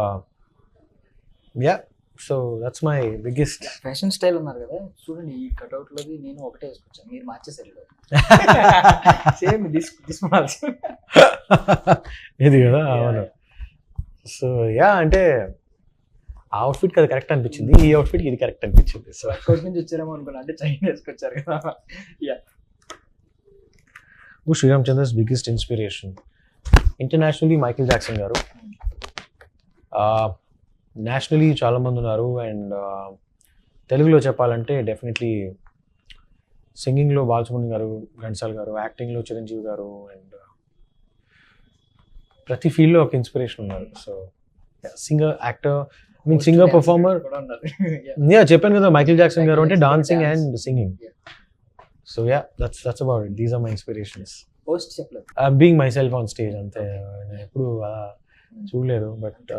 yeah, so that's my biggest fashion style ఉన్నారు కదా, చూడండి ఈ కట్అవుట్ లోది నేను ఒకటే వేసుకొచ్చాను, మీరు మార్చేసారు. సేమ్ తీసుకోవాల్సి ఇది కదా. అవును. సో యా, అంటే ఆ అవుట్ఫిట్ అది కరెక్ట్ అనిపించింది, ఈ అవుట్ఫిట్ ఇది కరెక్ట్ అనిపించింది. సో వర్కౌట్ నుంచి వచ్చారేమో అనుకున్నా, అంటే చైన్ వేసుకొచ్చారు కదా. Yeah, Sriram Chandra's biggest inspiration internationally Michael Jackson garu. Nationally చాలామంది ఉన్నారు. అండ్ తెలుగులో చెప్పాలంటే డెఫినెట్లీ సింగింగ్లో బాలసుబ్రహ్మణ్యం గారు, ఘంటసాల గారు, యాక్టింగ్లో చిరంజీవి గారు, అండ్ ప్రతి ఫీల్డ్లో ఒక ఇన్స్పిరేషన్ ఉన్నారు. So singer, actor, singer, performer. Yeah, చెప్పాను కదా మైకేల్ జాక్సన్ గారు అంటే dancing and singing. So yeah, that's about it. These are my inspirations. Post చెప్పలేదు, being myself on stage అంతే. నేను ఎప్పుడు చూడలేదు, but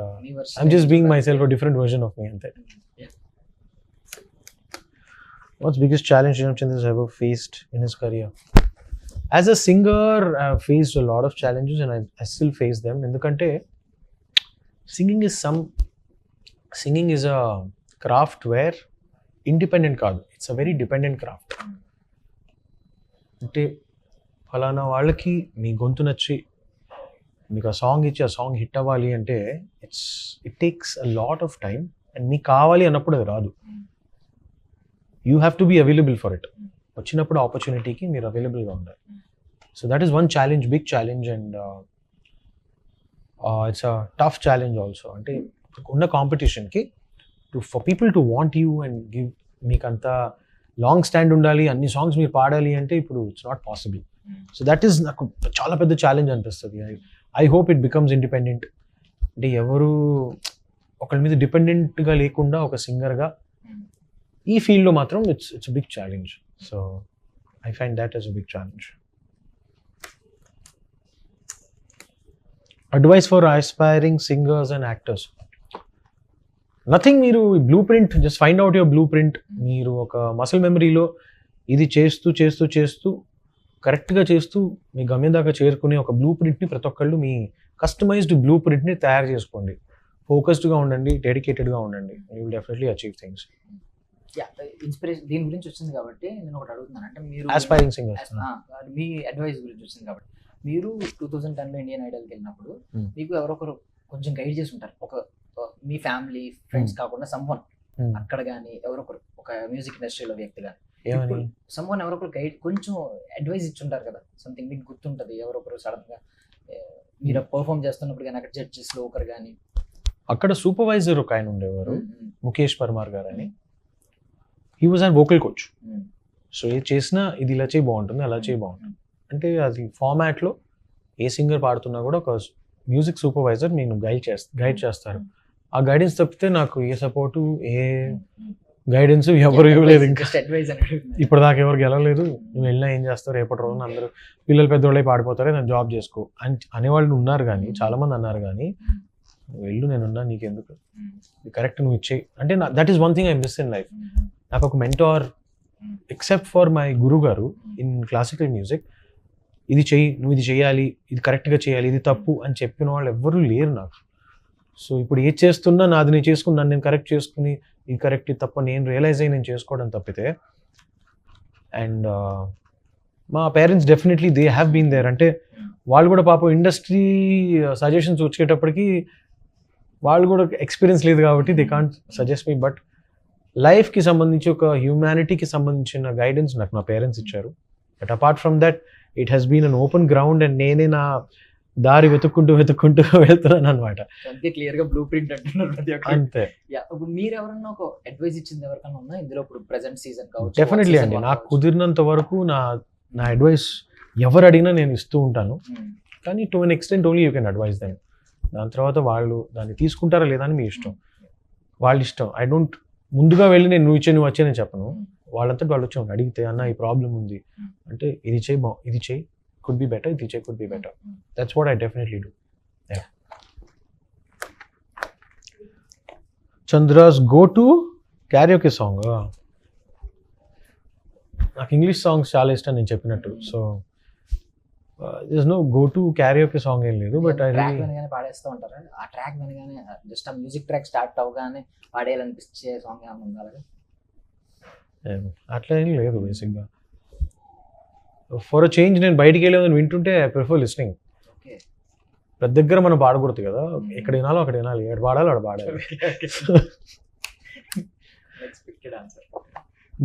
I'm just being myself, different version of me అంతే. What's biggest challenge Sriram Chandra has ever faced in his career? As a singer, I've faced a lot of challenges and I still face them. ఎందుకంటే singing is a craft where independent కాదు, it's a very dependent craft. అంటే ఫలానా వాళ్ళకి మీ గొంతు నచ్చి మీకు ఆ song ఇచ్చి ఆ సాంగ్ హిట్ అవ్వాలి అంటే it takes a lot of time. And మీకు కావాలి అన్నప్పుడు అది రాదు. You have to be available for it. వచ్చినప్పుడు ఆపర్చునిటీకి మీరు అవైలబుల్గా ఉండాలి. So that is one challenge, big challenge. And it's a tough challenge also. అంటే ఉన్న కాంపిటీషన్కి for people to want you and give, మీకు అంత లాంగ్ స్టాండ్ ఉండాలి, అన్ని సాంగ్స్ మీరు పాడాలి అంటే ఇప్పుడు it's not possible. So that is నాకు చాలా పెద్ద ఛాలెంజ్ అనిపిస్తుంది. I hope it becomes independent. అంటే ఎవరు ఒకరి మీద డిపెండెంట్గా లేకుండా ఒక సింగర్గా ఈ ఫీల్డ్లో మాత్రం its big challenge. So I find that as a big challenge. Advice for aspiring singers and actors. Nothing, మీరు blueprint, just find out your blueprint. మీరు ఒక మసిల్ మెమరీలో ఇది చేస్తూ చేస్తూ చేస్తూ కరెక్ట్గా చేస్తూ మీ గమ్యం దాకా చేరుకునే ఒక బ్లూ ప్రింట్ని ప్రతి ఒక్కళ్ళు మీ కస్టమైజ్డ్ బ్లూ ప్రింట్ని తయారు చేసుకోండి. ఫోకస్డ్గా ఉండండి, డెడికేటెడ్గా ఉండండి. You will definitely achieve things. Inspiration దీని గురించి వచ్చింది కాబట్టి నేను ఒకటి అడుగుతున్నాను. అంటే మీరు ఆస్పైరింగ్ సింగర్స్. మీ అడ్వైస్ గురించి వచ్చింది కాబట్టి, మీరు 2010లో ఇండియన్ ఐడల్కి వెళ్ళినప్పుడు మీకు ఎవరొకరు కొంచెం గైడ్ చేసి ఉంటారు. మీ ఫ్యామిలీ ఫ్రెండ్స్ కాకుండా సమ్వన్ అక్కడ కానీ ఎవరొకరు ఒక మ్యూజిక్ ఇండస్ట్రీలో వ్యక్తి కానీ సమ్వన్ ఎవరొకరు గైడ్ కొంచెం అడ్వైస్ ఇచ్చుంటారు కదా. సంథింగ్ మీకు గుర్తుంటుంది ఎవరొకరు సడన్ గా మీరు పర్ఫామ్ చేస్తున్నప్పుడు కానీ అక్కడ జడ్జెస్ లో ఒకరు కానీ. అక్కడ సూపర్వైజర్ ఒక ఆయన ఉండేవారు, ముఖేష్ పర్మార్ గారు అని. He was and vocal coach. So ఏది చేసినా ఇది ఇలా చేయి బాగుంటుంది, అలా చేయి బాగుంటుంది అంటే అది ఫార్మాట్లో ఏ సింగర్ పాడుతున్నా కూడా ఒక మ్యూజిక్ సూపర్వైజర్ నేను గైడ్ చేస్తారు. ఆ గైడెన్స్ తప్పితే నాకు ఏ సపోర్టు ఏ గైడెన్స్ ఎవరు ఇవ్వలేదు. ఇంకా ఇప్పటిదాకా ఎవరు గెలవలేదు. నువ్వు వెళ్ళినా ఏం చేస్తారు, రేపటి రోజున అందరూ పిల్లలు పెద్దవాళ్ళే పాడిపోతారే, నేను జాబ్ చేసుకో అని అనేవాళ్ళు ఉన్నారు. కానీ చాలా మంది అన్నారు కానీ వెళ్ళు, నేనున్నా, నీకెందుకు, ఇది కరెక్ట్, నువ్వు ఇచ్చేయి అంటే. That is one thing I miss in life. నాకు ఒక మెంటార్ ఎక్సెప్ట్ ఫర్ మై గురువు గారు ఇన్ క్లాసికల్ మ్యూజిక్, ఇది చెయ్యి, నువ్వు ఇది చేయాలి, ఇది కరెక్ట్గా చేయాలి, ఇది తప్పు అని చెప్పిన వాళ్ళు ఎవ్వరూ లేరు నాకు. సో ఇప్పుడు ఏది చేస్తున్నా నాది నేను చేసుకుని నన్ను నేను కరెక్ట్ చేసుకుని ఇది కరెక్ట్ ఇది తప్ప నేను రియలైజ్ అయ్యి నేను చేసుకోవడం తప్పితే. అండ్ మా parents definitely they have been there. అంటే వాళ్ళు కూడా పాపం ఇండస్ట్రీ సజెషన్స్ వచ్చేటప్పటికి వాళ్ళు కూడా ఎక్స్పీరియన్స్ లేదు కాబట్టి they can't suggest me. But లైఫ్కి సంబంధించి ఒక హ్యూమానిటీకి సంబంధించిన గైడెన్స్ నాకు నా పేరెంట్స్ ఇచ్చారు. But apart from that it has been an open ground and నేనే నా దారి వెతుక్కుంటూ వెళ్తున్నాను అనమాట. అంతే క్లియర్ గా బ్లూ ప్రింట్ అంటున్నారు. అంతే. ఇప్పుడు మీరు ఎవరన్నా ఒక అడ్వైస్ ఇచ్చింది ఎవరికన్నా ఉందా ఇందులో? ఇప్పుడు ప్రెసెంట్ సీజన్ కావచ్చు. డెఫినెట్లీ అండి, నాకు కుదిరినంత వరకు నా అడ్వైస్ ఎవరు అడిగినా నేను ఇస్తూ ఉంటాను. కానీ to an extent only you can advise them. దాని తర్వాత వాళ్ళు దాన్ని తీసుకుంటారా లేదా అని మీ ఇష్టం, వాళ్ళ ఇష్టం. ఐ డోంట్ ముందుగా వెళ్ళి నేను నువ్వు వచ్చే నేను చెప్పను. వాళ్ళంతా వాళ్ళు వచ్చి అడిగితే అన్న ఈ ప్రాబ్లం ఉంది అంటే ఇది చేయి, ఇది చేయి, could be better, ఇది చేయి, could be better. That's what I definitely do. Yeah. Chandra's go-to karaoke song. నాకు ఇంగ్లీష్ సాంగ్స్ చాలా ఇష్టం నేను చెప్పినట్టు. So there's no go-to karaoke song ఏం లేదు. బట్ ట్రాక్ వినగానే పాడేస్తూ ఉంటారు. ఆ ట్రాక్ వినగానే జస్ట్ ఆ మ్యూజిక్ ట్రాక్ స్టార్ట్ అవగానే పాడేయాలనిపించే సాంగ్ ఏమైనా ఉందా? అట్లా ఏం లేదు. బేసిక్గా ఫర్ అ చేంజ్ నేను బయటికి వెళ్ళేదని వింటుంటే ఐ ప్రిఫర్ లిస్నింగ్. ప్రతి దగ్గర మనం పాడకూడదు కదా, ఎక్కడ వినాలో అక్కడ వినాలి, ఎక్కడ పాడాలో అక్కడ పాడాలి.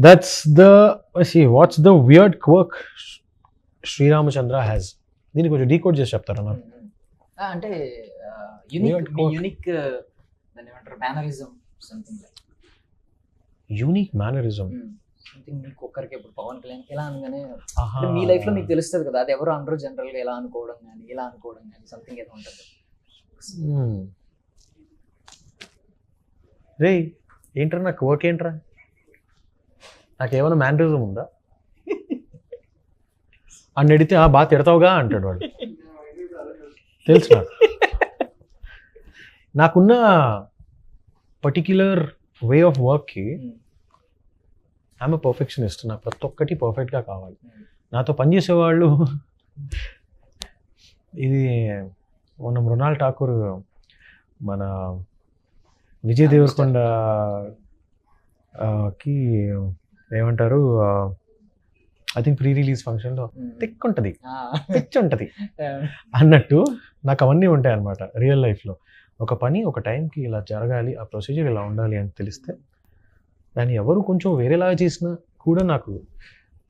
That's the what's the weird quirk Sreeramachandra has. దీన్ని కొంచెం డీకోడ్ చేసి చెప్తారా నాకు? అంటే యూనిక్ దాన్ని ఏమంటారు, mannerism, something like unique mannerism. Something మీకు ఒక్కరికి ఇప్పుడు పవన్ కళ్యాణ్ ఇలా అనగానే మీ లైఫ్ లో మీకు తెలుస్తుంది కదా, అది ఎవరు అందరూ జనరల్ గా ఎలా అనుకోవడం కానీ ఇలా అనుకోవడం కానీ సంథింగ్ ఏదో ఉంటుంది. రే ఏంట్రా నాకు వర్క్ ఏంట్రా, నాకేమైనా మేనరిజం ఉందా అని అడిగితే బాగా తిడతావుగా అంటాడు వాడు. తెలుసు నాకున్న పర్టిక్యులర్ వే ఆఫ్ వర్క్కి ఐఎమ్ ఎ పర్ఫెక్షనిస్ట్. నాకు ప్రతి ఒక్కటి పర్ఫెక్ట్గా కావాలి. నాతో పనిచేసేవాళ్ళు ఇది మొన్న మృణాల్ ఠాకూర్ మన విజయ్ దేవరకొండకి ఏమంటారు ఐ థింక్ ప్రీ రిలీజ్ ఫంక్షన్లో థిక్ ఉంటుంది, పిచ్ ఉంటుంది అన్నట్టు నాకు అవన్నీ ఉంటాయి అన్నమాట. రియల్ లైఫ్లో ఒక పని ఒక టైంకి ఇలా జరగాలి, ఆ ప్రొసీజర్ ఇలా ఉండాలి అని తెలిస్తే దాన్ని ఎవరు కొంచెం వేరేలాగా చేసినా కూడా నాకు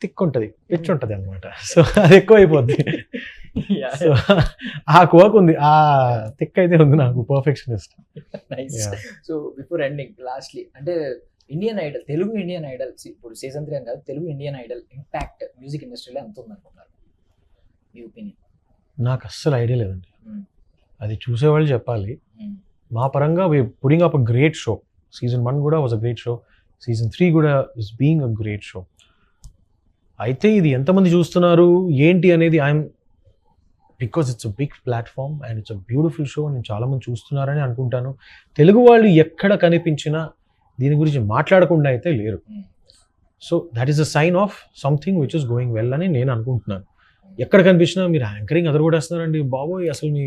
థిక్ ఉంటుంది, పిచ్ ఉంటుంది అనమాట. సో అది ఎక్కువ అయిపోద్ది. సో ఆ కోక్ ఉంది, ఆ థిక్ అయితే ఉంది నాకు, perfectionist. So before ending lastly అంటే Indian Idol, Telugu Indian Idol ఇప్పుడు సీజన్ 3 అని కాదు, Telugu Indian Idol impact music ఇండస్ట్రీలో ఎంత ఉందనుకుంటున్నారు మీ ఒపీనియన్? నాకు అస్సలు ఐడియా లేదండి, అది చూసేవాళ్ళు చెప్పాలి. మా పరంగా putting up a great show. Season 1 కూడా was a great show, season 3 కూడా is being a great show. అయితే ఇది ఎంతమంది చూస్తున్నారు ఏంటి అనేది because it's a big platform and it's a beautiful show. నేను చాలామంది చూస్తున్నారని అనుకుంటాను. తెలుగు వాళ్ళు ఎక్కడ కనిపించినా దీని గురించి మాట్లాడకుండా అయితే లేరు. So that is a sign of something which is going well అని నేను అనుకుంటున్నాను. ఎక్కడ కనిపించినా మీరు యాంకరింగ్ అదర్ కూడా వేస్తున్నారండి బాబోయ్, అసలు మీ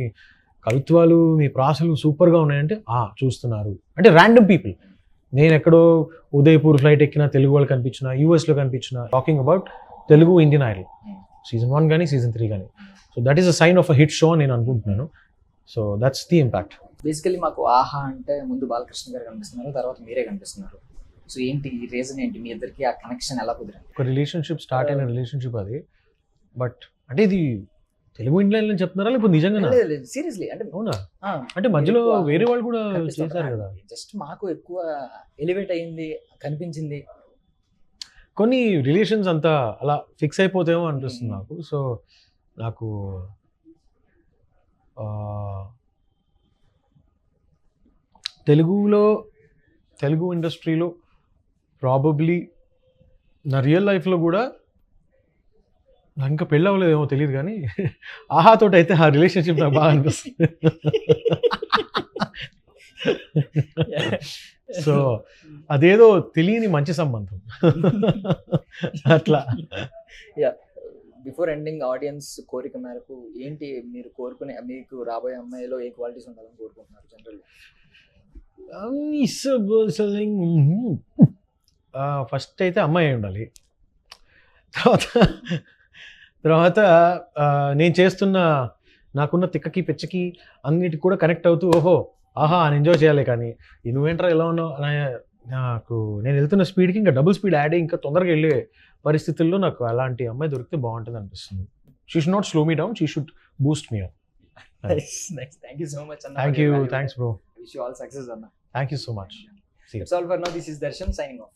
కవిత్వాలు మీ ప్రాసలు సూపర్గా ఉన్నాయంటే చూస్తున్నారు అంటే ర్యాండమ్ పీపుల్. నేను ఎక్కడో ఉదయపూర్ ఫ్లైట్ ఎక్కినా తెలుగు వాళ్ళు కనిపించిన, యూఎస్లో కనిపించిన, talking about Telugu Indian Idol season 1 కానీ సీజన్ 3 కానీ. So that is a sign of a hit show నేను అనుకుంటున్నాను. So that's the impact. Basically మాకు ఆహా అంటే ముందు బాలకృష్ణ గారు కనిపిస్తున్నారు, తర్వాత మీరే కనిపిస్తున్నారు. సో ఏంటి రీజన్ ఏంటి, మీ ఇద్దరికి ఆ కనెక్షన్ ఎలా కుదిరింది? ఒక రిలేషన్షిప్ స్టార్ట్ అయిన రిలేషన్షిప్ అది. బట్ అంటే ఇది తెలుగు ఇండియన్ అని చెప్తున్నారా లేకపోతే నిజంగా? సీరియస్లీ అంటే అవునా? అంటే మధ్యలో వేరే వాళ్ళు కూడా చేశారు కదా. జస్ట్ మాకు ఎక్కువ ఎలివేట్ అయ్యింది కనిపించింది. కొన్ని రిలేషన్స్ అంతా అలా ఫిక్స్ అయిపోతాయేమో అనిపిస్తుంది నాకు. సో నాకు తెలుగు ఇండస్ట్రీలో ప్రాబబ్లీ నా రియల్ లైఫ్లో కూడా నాకు ఇంకా పెళ్ళి అవ్వలేదేమో తెలియదు కానీ ఆహాతోటి అయితే ఆ రిలేషన్షిప్ నాకు బాగా అనిపిస్తుంది. సో అదేదో తెలియని మంచి సంబంధం అట్లా. బిఫోర్ ఎండింగ్ ఆడియన్స్ కోరిక మేరకు ఏంటి మీరు కోరుకునే, మీకు రాబోయే అమ్మాయిలో ఏ క్వాలిటీస్ ఉండాలని కోరుకుంటున్నారు జనరల్? ఫస్ట్ అయితే అమ్మాయి అయి ఉండాలి. తర్వాత నేను చేస్తున్న నాకున్న తిక్కకి పిచ్చకి అన్నిటికి కూడా కనెక్ట్ అవుతూ ఆహా అని ఎంజాయ్ చేయాలి. కానీ నువ్వేంట్రా ఎలా ఉన్నావు నాకు నేను వెళ్తున్న స్పీడ్కి ఇంకా డబుల్ స్పీడ్ యాడ్ ఇంకా తొందరగా వెళ్ళే పరిస్థితుల్లో నాకు అలాంటి అమ్మాయి దొరికితే బాగుంటుంది అనిపిస్తుంది. She should not slow me down, she should boost me up. Thank you so much అన్న. Thank you, thanks bro. Wish you all success అన్న. Thank you so much. That's all for now. This is Darshan signing off.